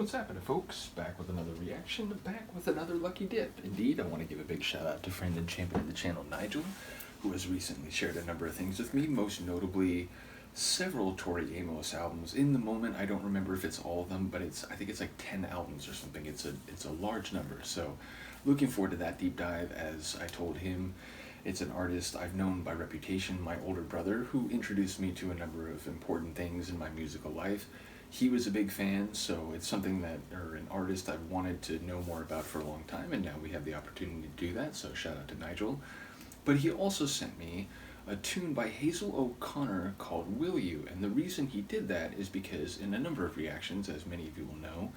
What's happening, folks? Back with another reaction, back with another lucky dip. Indeed, I want to give a big shout out to friend and champion of the channel, Nigel, who has recently shared a number of things with me, most notably several Tori Amos albums. In the moment, I don't remember if it's all of them, but I think it's like 10 albums or something. It's a large number, so looking forward to that deep dive. As I told him, it's an artist I've known by reputation, my older brother, who introduced me to a number of important things in my musical life. He was a big fan, so it's something or an artist I've wanted to know more about for a long time, and now we have the opportunity to do that, so shout out to Nigel. But he also sent me a tune by Hazel O'Connor called Will You, and the reason he did that is because in a number of reactions, as many of you will know,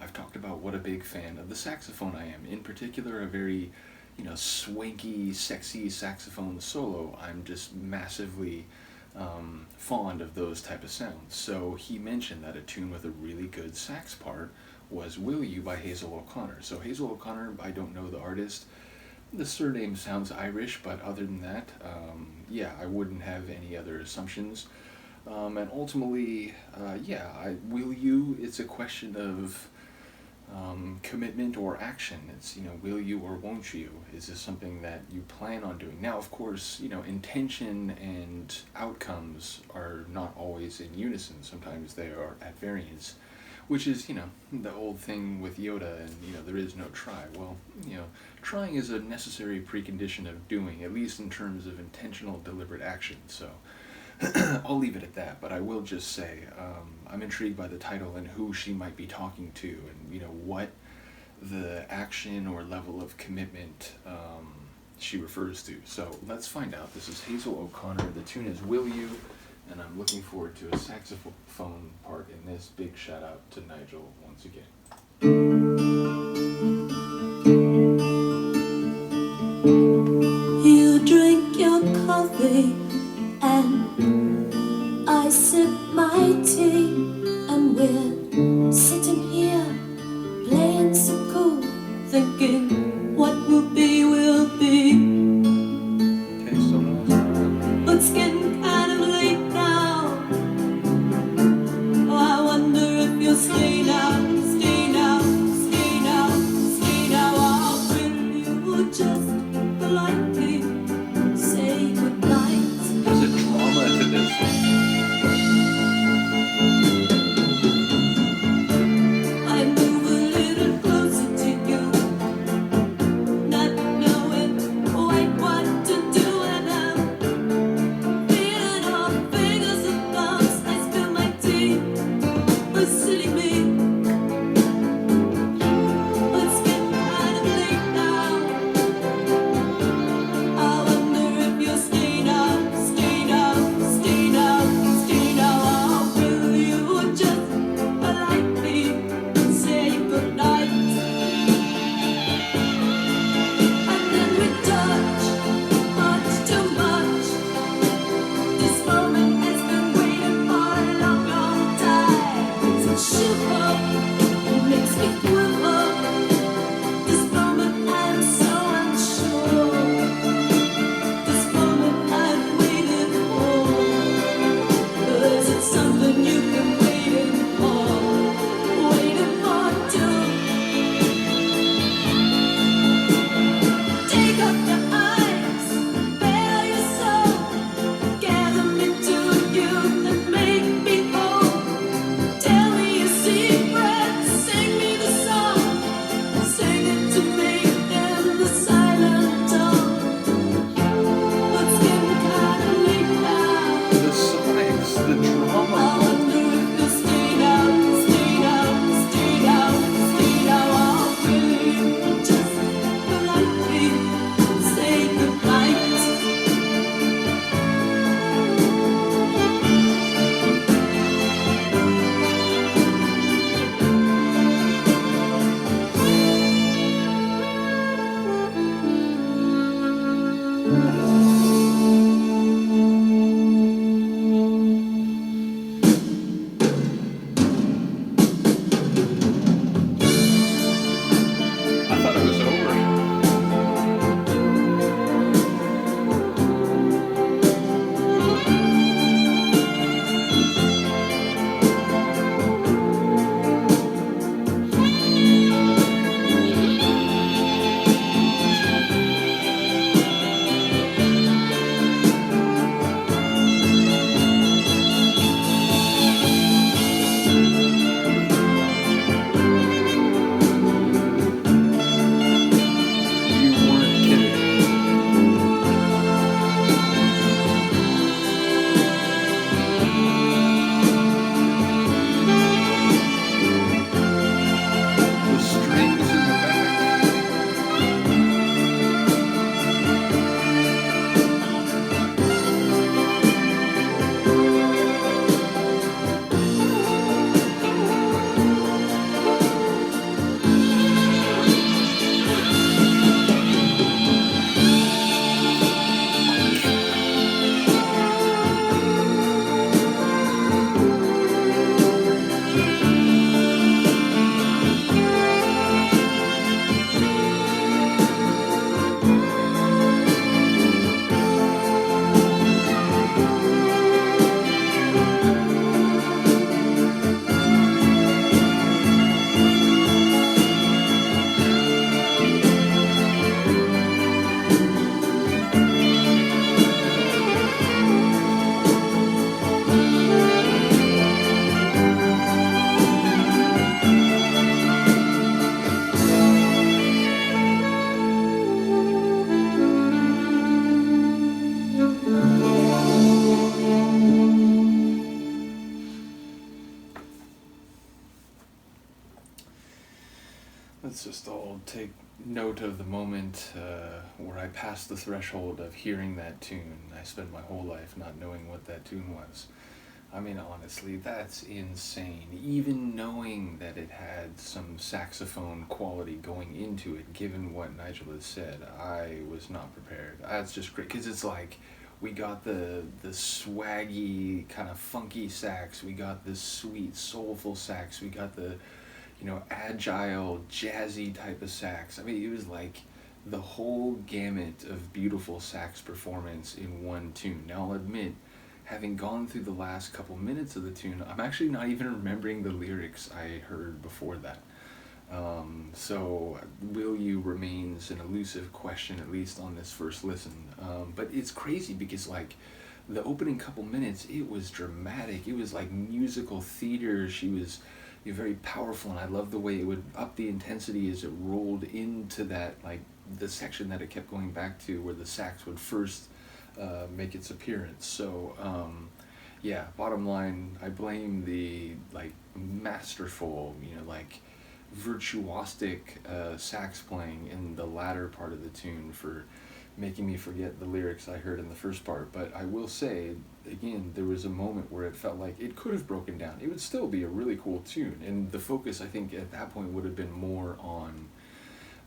I've talked about what a big fan of the saxophone I am. In particular, a very, swanky, sexy saxophone solo. I'm just massively fond of those type of sounds. So he mentioned that a tune with a really good sax part was Will You by Hazel O'Connor. So Hazel O'Connor, I don't know the artist. The surname sounds Irish, but other than that, yeah, I wouldn't have any other assumptions. And ultimately, Will You, it's a question of commitment or action. It's, will you or won't you? Is this something that you plan on doing? Now, of course, intention and outcomes are not always in unison. Sometimes they are at variance, which is, the old thing with Yoda and, there is no try. Well, trying is a necessary precondition of doing, at least in terms of intentional, deliberate action. So I'll leave it at that, but I will just say I'm intrigued by the title and who she might be talking to, and what the action or level of commitment she refers to. So let's find out. This is Hazel O'Connor. The tune is Will You, and I'm looking forward to a saxophone part in this. Big shout out to Nigel once again. You drink your coffee and I sip my tea, and we're sitting here playing so cool, thinking what will be will be. Okay, so nice. But it's getting kind of late now. Oh, I wonder if you'll stay now, stay now, stay now, stay now. Oh, will you just politely say goodnight? There's a drama to this. I move a little closer to you, not knowing quite what to do, and I'm feeling all fingers and thumbs. I spill my tea, a silly me. But it's getting kind of late now. I wonder if you'll stay now, stay now, stay now, stay now. Or will you just politely say goodnight? And then we touch much too much. This moment has been waiting for a long, long time. So shiver, it makes me quiver. This moment I'm so unsure. This moment I've waited for. Is it something you've been waiting for too? Take up your eyes, bare your soul, gather me to you and make me whole. Tell me your secrets, sing me the song. Let's just all take note of the moment where I passed the threshold of hearing that tune. I spent my whole life not knowing what that tune was. I mean, honestly, that's insane. Even knowing that it had some saxophone quality going into it, given what Nigel has said, I was not prepared. That's just great, because it's like, we got the swaggy, kind of funky sax, we got the sweet, soulful sax, we got the, agile, jazzy type of sax. I mean, it was like the whole gamut of beautiful sax performance in one tune. Now, I'll admit, having gone through the last couple minutes of the tune, I'm actually not even remembering the lyrics I heard before that. So, will you remains an elusive question, at least on this first listen. But it's crazy because, like, the opening couple minutes, it was dramatic. It was like musical theater. She was very powerful, and I love the way it would up the intensity as it rolled into that, like, the section that it kept going back to where the sax would first make its appearance. So, yeah, bottom line, I blame the, like, masterful, like, virtuosic sax playing in the latter part of the tune for making me forget the lyrics I heard in the first part. But I will say, again, there was a moment where it felt like it could have broken down. It would still be a really cool tune, and the focus, I think, at that point would have been more on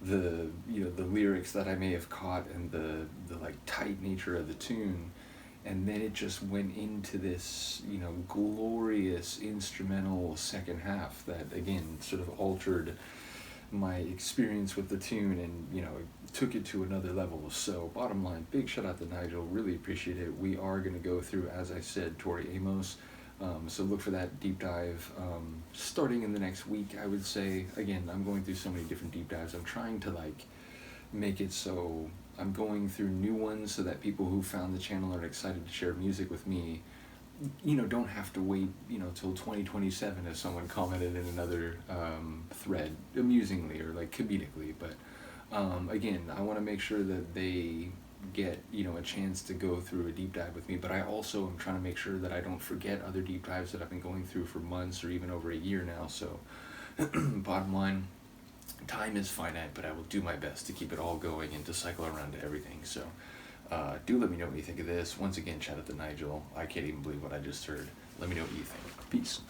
the the lyrics that I may have caught and the like tight nature of the tune, and then it just went into this glorious instrumental second half that again sort of altered my experience with the tune and took it to another level. So bottom line, big shout out to Nigel, really appreciate it. We are going to go through, as I said, Tori Amos. So look for that deep dive starting in the next week, I would say. Again, I'm going through so many different deep dives. I'm trying to like make it so I'm going through new ones so that people who found the channel are excited to share music with me don't have to wait till 2027, as someone commented in another thread, amusingly or like comedically. But again, I want to make sure that they get a chance to go through a deep dive with me, but I also am trying to make sure that I don't forget other deep dives that I've been going through for months or even over a year now. So bottom line, time is finite, but I will do my best to keep it all going and to cycle around to everything. So do let me know what you think of this. Once again, shout out to Nigel. I can't even believe what I just heard. Let me know what you think. Peace.